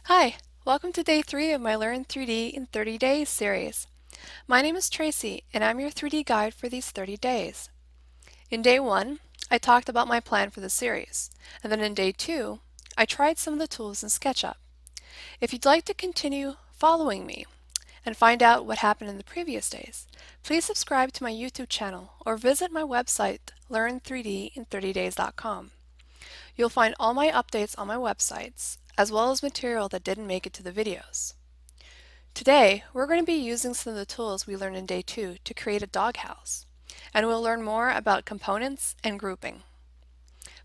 Hi, welcome to day 3 of my Learn 3D in 30 Days series. My name is Tracy and I'm your 3D guide for these 30 days. In day 1, I talked about my plan for the series, and then in day 2, I tried some of the tools in SketchUp. If you'd like to continue following me and find out what happened in the previous days, please subscribe to my YouTube channel or visit my website learn3din30days.com. You'll find all my updates on my websites, as well as material that didn't make it to the videos. Today, we're going to be using some of the tools we learned in day 2 to create a doghouse, and we'll learn more about components and grouping.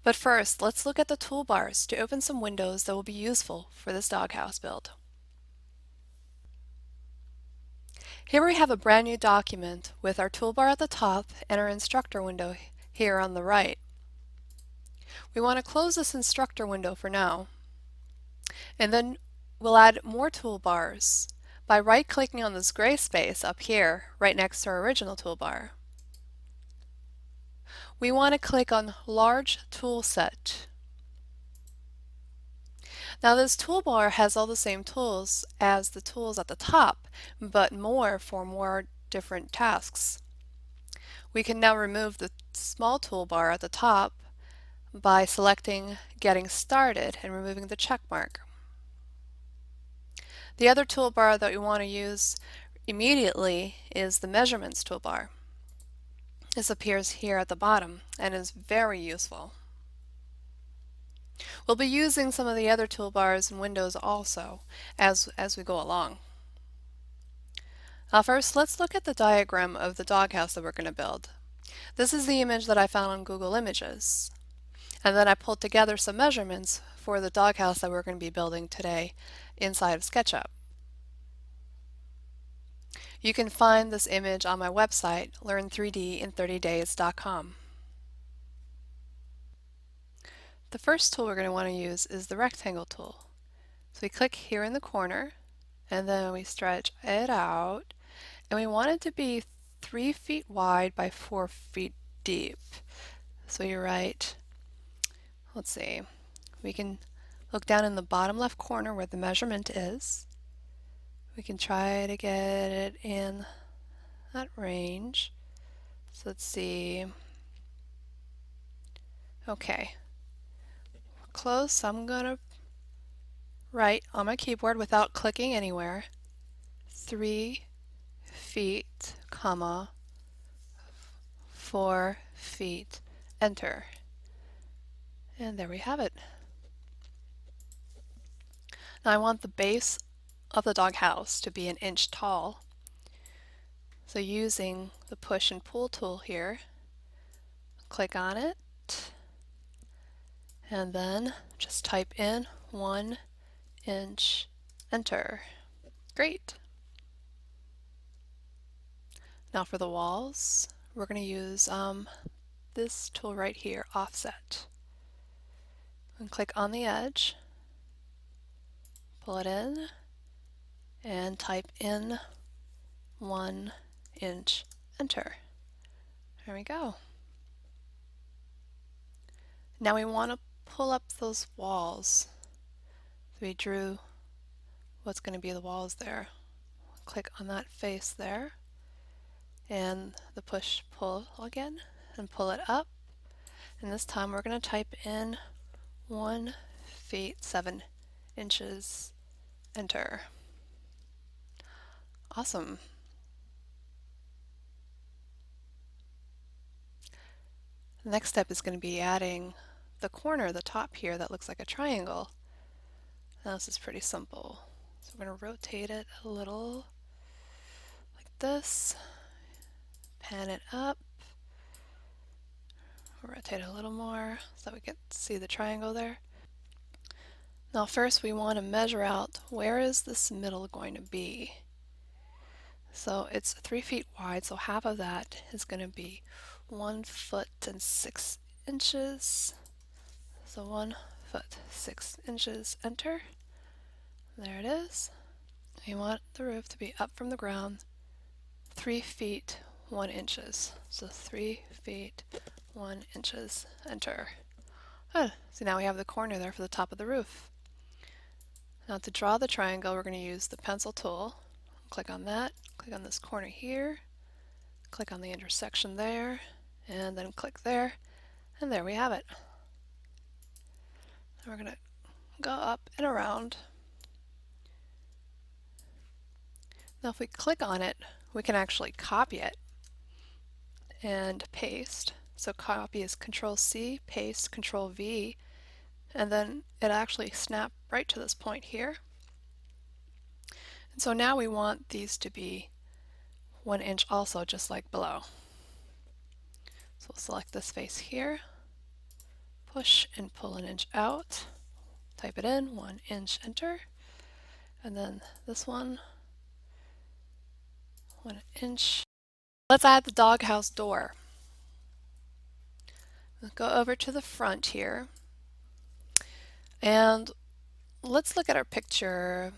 But first, let's look at the toolbars to open some windows that will be useful for this doghouse build. Here we have a brand new document with our toolbar at the top and our instructor window here on the right. We want to close this instructor window for now, and then we'll add more toolbars by right-clicking on this gray space up here right next to our original toolbar. We want to click on Large Tool Set. Now this toolbar has all the same tools as the tools at the top, but more for more different tasks. We can now remove the small toolbar at the top by selecting Getting Started and removing the check mark. The other toolbar that we want to use immediately is the Measurements toolbar. This appears here at the bottom and is very useful. We'll be using some of the other toolbars in Windows also as we go along. First, let's look at the diagram of the doghouse that we're going to build. This is the image that I found on Google Images. And then I pulled together some measurements for the doghouse that we're going to be building today inside of SketchUp. You can find this image on my website, learn3din30days.com. The first tool we're going to want to use is the rectangle tool. So we click here in the corner, and then we stretch it out, and we want it to be 3 feet wide by 4 feet deep. So you write, let's see, we can look down in the bottom left corner where the measurement is. We can try to get it in that range. So let's see. Okay, close. So I'm going to write on my keyboard without clicking anywhere 3 feet, comma, 4 feet, enter. And there we have it. Now I want the base of the doghouse to be 1 inch tall. So using the push and pull tool here, click on it, and then just type in 1 inch, enter. Great. Now for the walls, we're going to use this tool right here, offset. And click on the edge, pull it in, and type in 1 inch, enter. There we go. Now we want to pull up those walls. So we drew what's going to be the walls there. Click on that face there, and the push pull again, and pull it up. And this time we're going to type in 1 feet 7 inches, enter. Awesome. The next step is going to be adding the corner, the top here, that looks like a triangle. Now this is pretty simple. So we're going to rotate it a little like this, pan it up, rotate it a little more so that we can see the triangle there. Now first we want to measure out where is this middle going to be. So it's 3 feet wide, so half of that is going to be 1 foot and 6 inches. So 1 foot 6 inches, enter. There it is. We want the roof to be up from the ground 3 feet 1 inches. So 3 feet 1 inches, enter. Good. So now we have the corner there for the top of the roof. Now to draw the triangle, we're going to use the pencil tool. Click on that, click on this corner here, click on the intersection there, and then click there, and there we have it. And we're going to go up and around. Now if we click on it, we can actually copy it and paste. So copy is Control C, paste, Control V, and then it actually snapped right to this point here. And so now we want these to be 1 inch also, just like below. So we'll select this face here, push and pull an inch out, type it in, 1 inch, enter, and then this one, 1 inch. Let's add the doghouse door. We'll go over to the front here, and let's look at our picture.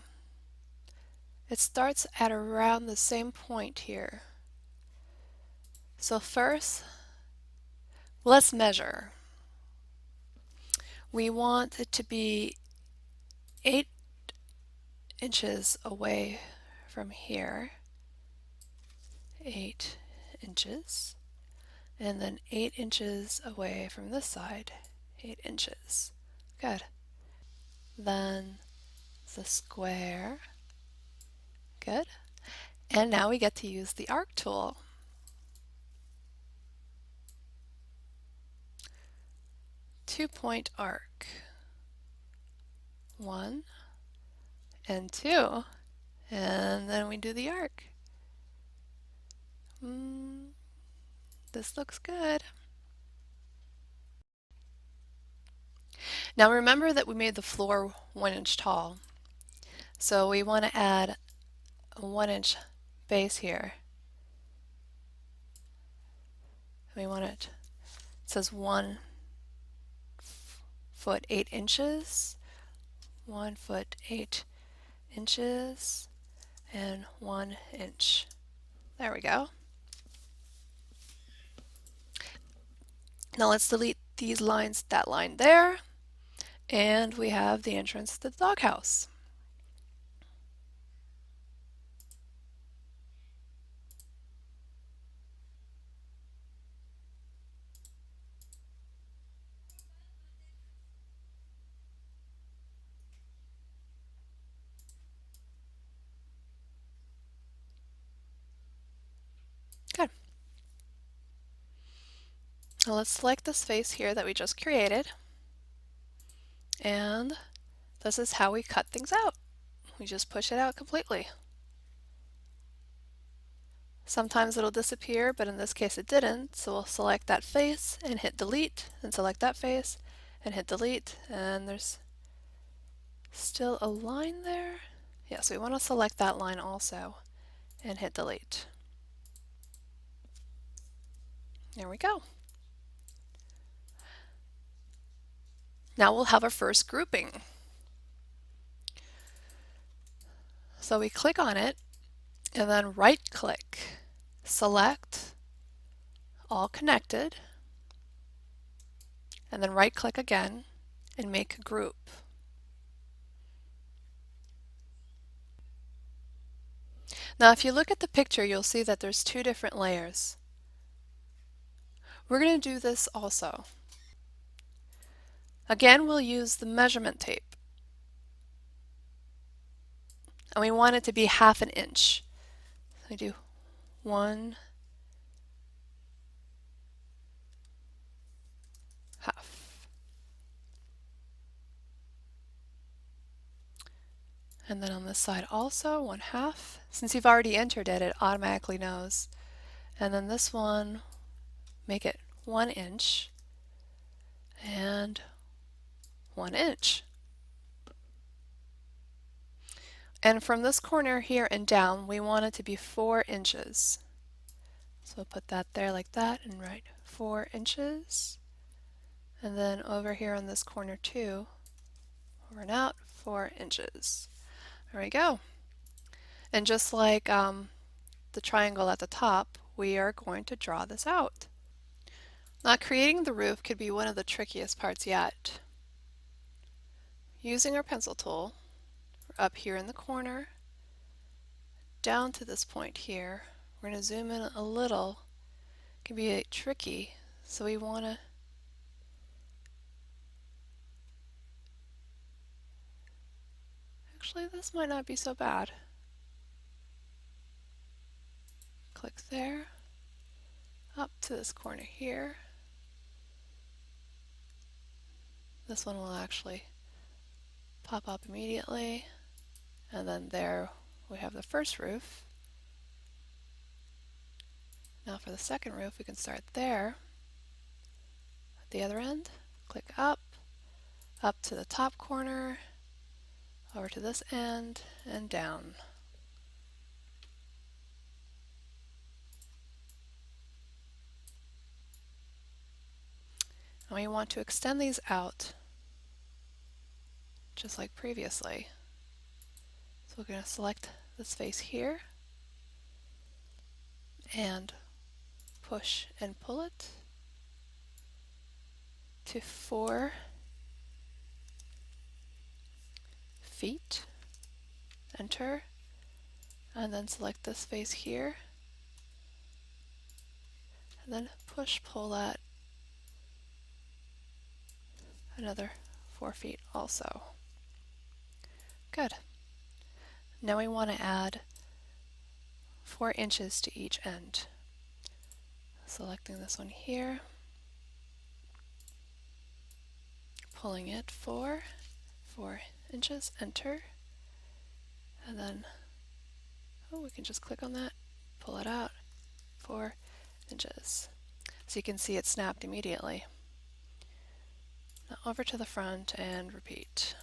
It starts at around the same point here. So first, let's measure. We want it to be 8 inches away from here. 8 inches. And then 8 inches away from this side. 8 inches. Good. Then the square. Good. And now we get to use the arc tool. Two-point arc. 1 and 2. And then we do the arc. This looks good. Now remember that we made the floor 1 inch tall. So we want to add a 1 inch base here. We want it says 1 foot 8 inches, 1 foot 8 inches, and 1 inch. There we go. Now let's delete these lines, that line there, and we have the entrance to the doghouse. Good. Now let's select this face here that we just created, and this is how we cut things out. We just push it out completely. Sometimes it'll disappear, but in this case it didn't, so we'll select that face and hit delete, and select that face and hit delete, and there's still a line there. Yes, we want to select that line also and hit delete. There we go. Now we'll have our first grouping. So we click on it and then right click, select all connected, and then right click again and make a group. Now if you look at the picture, you'll see that there's 2 different layers. We're going to do this also. Again, we'll use the measurement tape. And we want it to be 1/2 inch. So I do 1/2. And then on this side also 1/2. Since you've already entered it, it automatically knows. And then this one, make it 1 inch and 1 inch. And from this corner here and down, we want it to be 4 inches. So put that there like that and write 4 inches. And then over here on this corner too, over and out, 4 inches. There we go. And just like the triangle at the top, we are going to draw this out. Now creating the roof could be one of the trickiest parts yet. Using our pencil tool, up here in the corner, down to this point here. We're going to zoom in a little. It can be tricky, so we want to actually, this might not be so bad. Click there, up to this corner here. This one will actually pop up immediately, and then there we have the first roof. Now for the second roof, we can start there at the other end, click up to the top corner, over to this end, and down. And we want to extend these out just like previously. So we're going to select this face here and push and pull it to 4 feet. Enter, and then select this face here, and then push pull that another 4 feet also. Good. Now we want to add 4 inches to each end. Selecting this one here, pulling it 4 inches, enter, and then we can just click on that, pull it out, 4 inches. So you can see it snapped immediately. Now over to the front and repeat.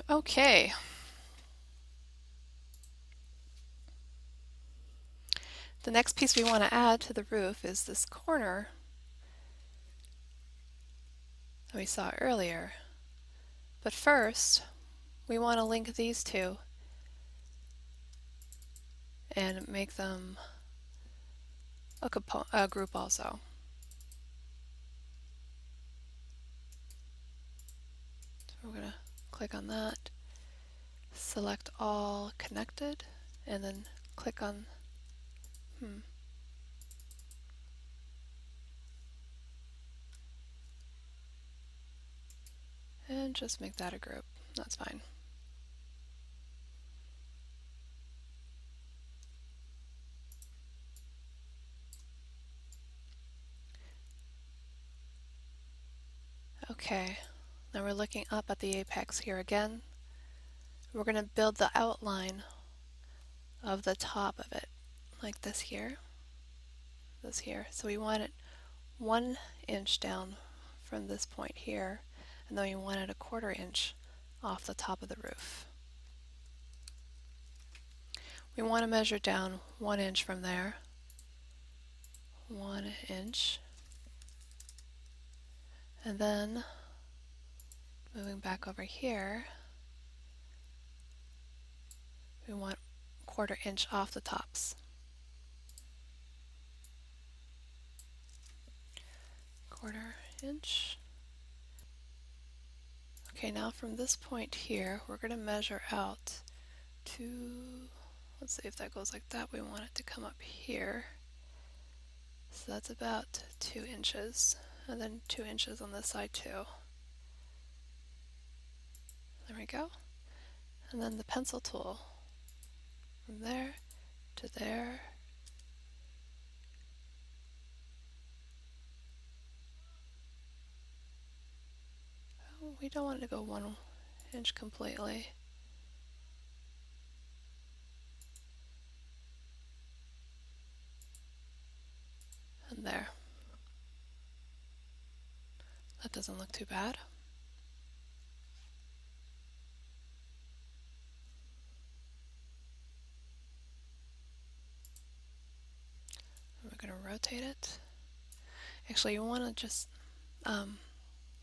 Okay. The next piece we want to add to the roof is this corner that we saw earlier. But first, we want to link these two and make them a group also. So we're going to click on that, select all connected, and then click on and just make that a group. That's fine. Okay, now we're looking up at the apex here again. We're going to build the outline of the top of it, like this here, this here. So we want it 1 inch down from this point here, and then we want it 1/4 inch off the top of the roof. We want to measure down 1 inch from there, 1 inch, and then moving back over here, we want 1/4 inch off the tops. 1/4 inch. Okay, now from this point here, we're going to measure out to, let's see if that goes like that. We want it to come up here. So that's about 2 inches, and then 2 inches on this side too. There we go. And then the pencil tool from there to there. Oh, we don't want it to go 1 inch completely. And there. That doesn't look too bad. We're going to rotate it. Actually, you want to just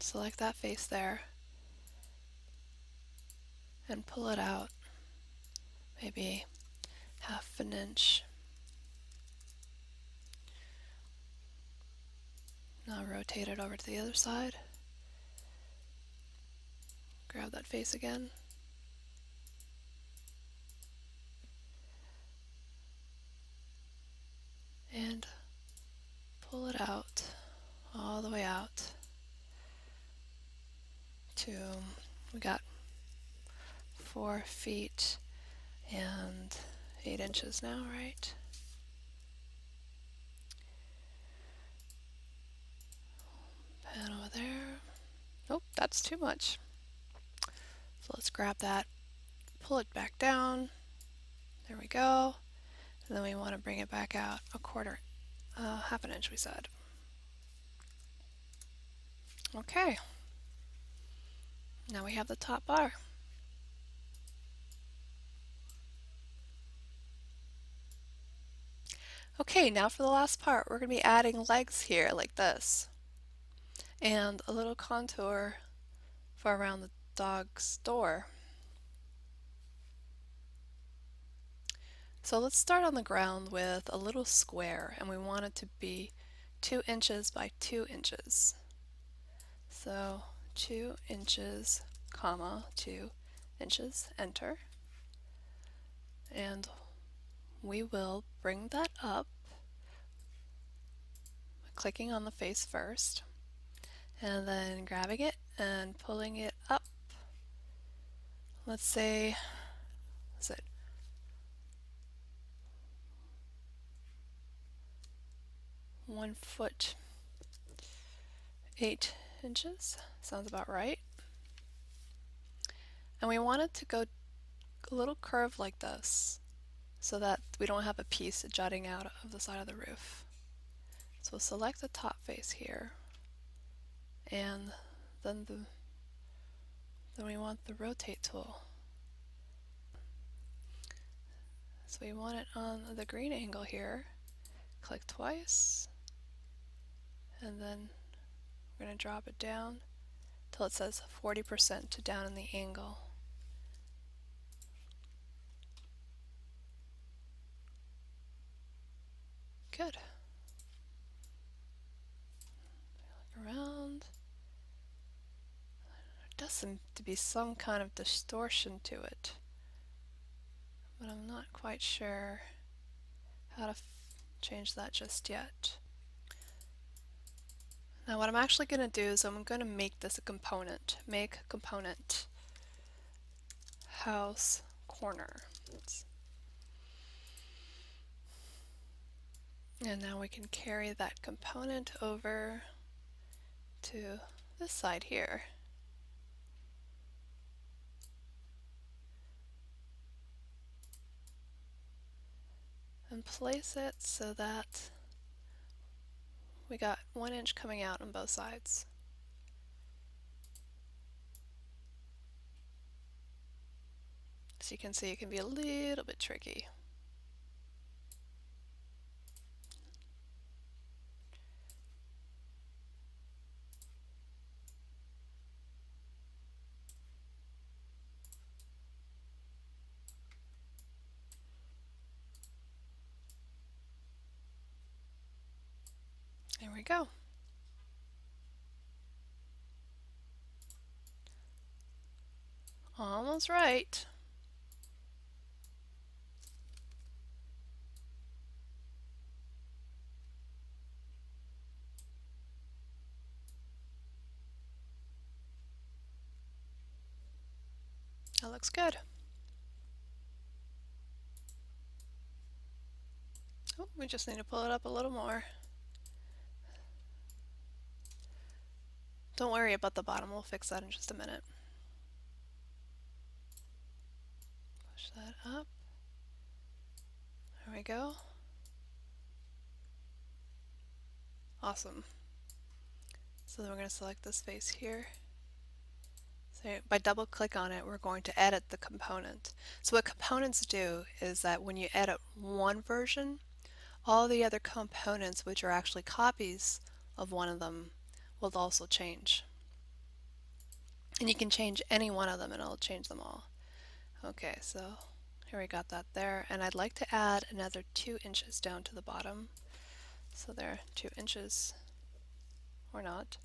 select that face there and pull it out maybe half an inch. Now rotate it over to the other side. Grab that face again. And pull it out, all the way out to, we got 4 feet and 8 inches now, right? Pen over there. Nope, that's too much. So let's grab that, pull it back down. There we go. And then we want to bring it back out a quarter, half an inch we said. Okay. Now we have the top bar. Okay, now for the last part, we're going to be adding legs here like this. And a little contour for around the dog's door. So let's start on the ground with a little square, and we want it to be 2 inches by 2 inches. So 2 inches, comma, 2 inches, enter. And we will bring that up, clicking on the face first, and then grabbing it and pulling it up. Let's say, is it 1 foot 8 inches? Sounds about right. And we want it to go a little curve like this, so that we don't have a piece jutting out of the side of the roof. So we'll select the top face here, and then we want the rotate tool. So we want it on the green angle here. Click twice, and then we're going to drop it down till it says 40% to down in the angle. Good. Look around. There does seem to be some kind of distortion to it, but I'm not quite sure how to change that just yet. Now what I'm actually going to do is I'm going to make this a component. Make component house corner. And now we can carry that component over to this side here. And place it so that we got 1 inch coming out on both sides. As you can see, it can be a little bit tricky. There we go. Almost right. That looks good. Oh, we just need to pull it up a little more. Don't worry about the bottom, we'll fix that in just a minute. Push that up. There we go. Awesome. So then we're going to select this face here. So by double click on it, we're going to edit the component. So what components do is that when you edit one version, all the other components, which are actually copies of one of them, will also change. And you can change any one of them and it'll change them all. Okay, so here we got that there, and I'd like to add another 2 inches down to the bottom. So there, 2 inches, or not.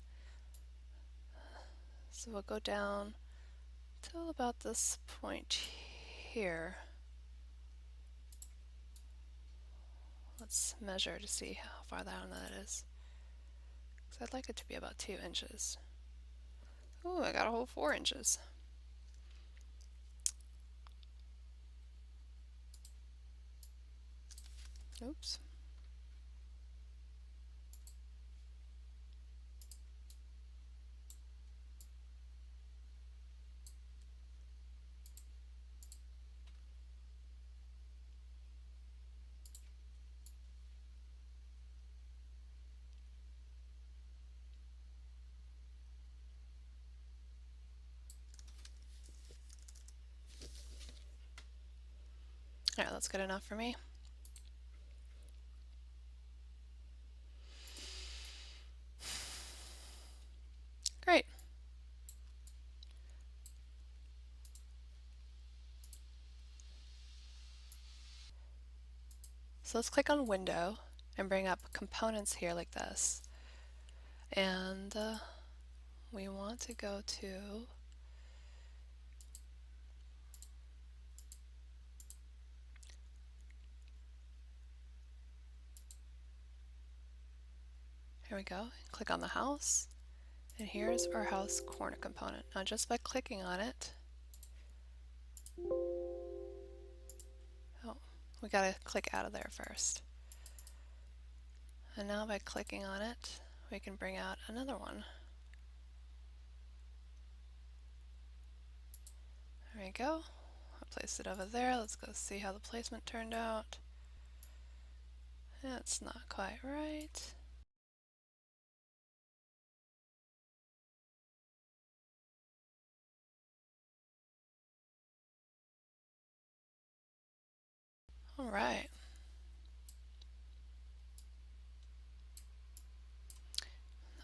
So we'll go down till about this point here. Let's measure to see how far down that is. So I'd like it to be about 2 inches. Ooh, I got a whole 4 inches. Oops. Alright, that's good enough for me. Great. So let's click on Window and bring up Components here like this. And we want to go to here we go. Click on the house, and here's our house corner component. Now just by clicking on it, oh, we gotta click out of there first. And now by clicking on it, we can bring out another one. There we go. I'll place it over there. Let's go see how the placement turned out. It's not quite right. All right.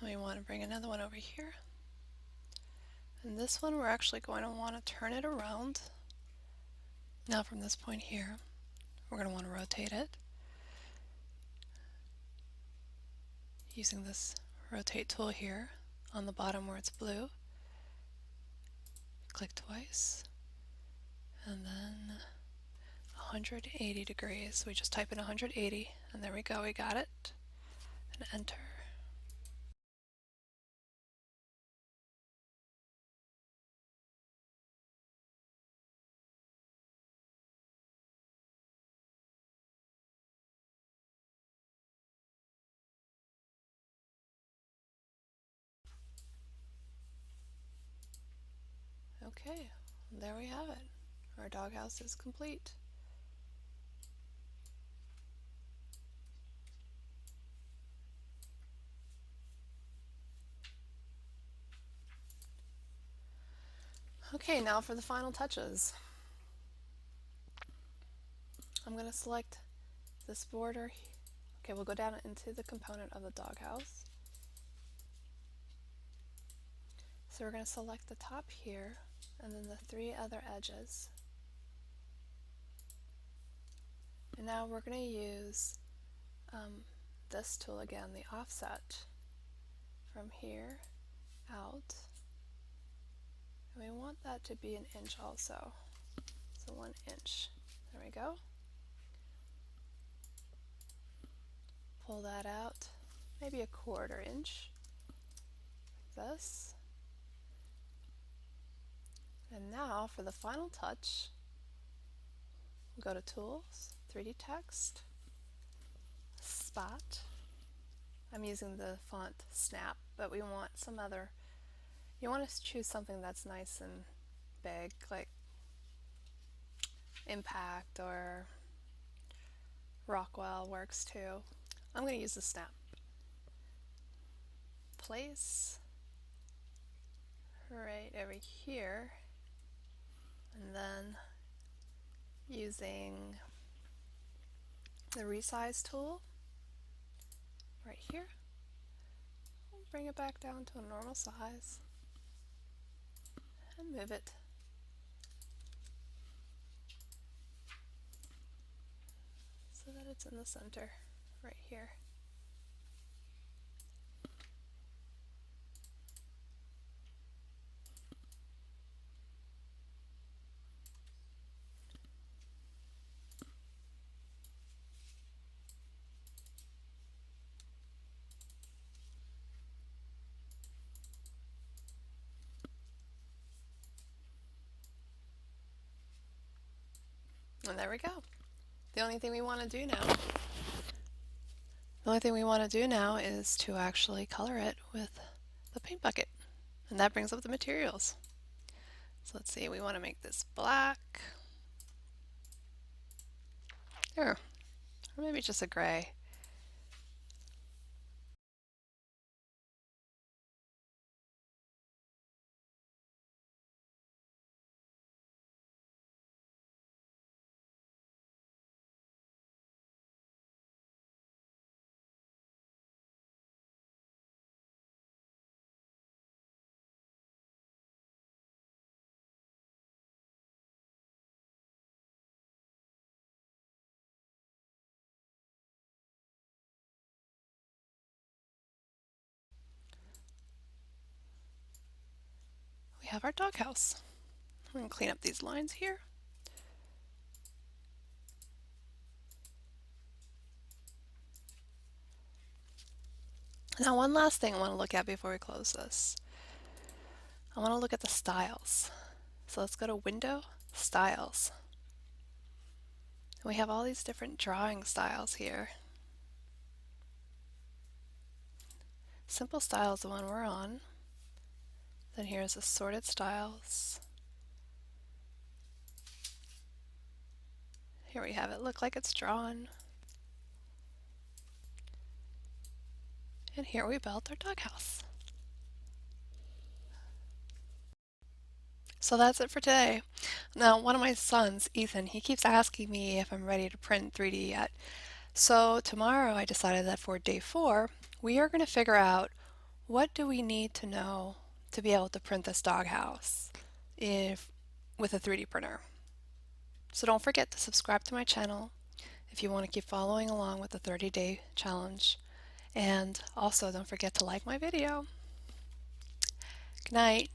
Then we want to bring another one over here. And this one we're actually going to want to turn it around. Now from this point here, we're going to want to rotate it using this rotate tool here on the bottom where it's blue. Click twice, and then 180 degrees. We just type in 180, and there we go, we got it. And enter. Okay, there we have it. Our doghouse is complete. Okay, now for the final touches. I'm going to select this border. Okay, we'll go down into the component of the doghouse. So we're going to select the top here, and then the 3 other edges. And now we're going to use this tool again, the offset, from here out. And we want that to be 1 inch also. So 1 inch. There we go. Pull that out, maybe 1/4 inch, like this. And now for the final touch, we'll go to Tools, 3D Text, Spot. I'm using the font Snap, but we want some other, you want to choose something that's nice and big, like Impact or Rockwell works too. I'm going to use the Snap. Place right over here, and then using the resize tool right here, we'll bring it back down to a normal size and move it so that it's in the center right here. And there we go. The only thing we want to do now is to actually color it with the paint bucket. And that brings up the materials. So let's see, we want to make this black. There. Or maybe just a gray. We have our doghouse. I'm going to clean up these lines here. Now one last thing I want to look at before we close this. I want to look at the styles. So let's go to Window, Styles. We have all these different drawing styles here. Simple Style is the one we're on. Then here's Assorted Styles. Here we have it look like it's drawn. And here we built our doghouse. So that's it for today. Now, one of my sons, Ethan, he keeps asking me if I'm ready to print 3D yet. So tomorrow I decided that for day 4, we are going to figure out what do we need to know to be able to print this doghouse with a 3D printer. So don't forget to subscribe to my channel if you want to keep following along with the 30-day challenge. And also don't forget to like my video. Good night.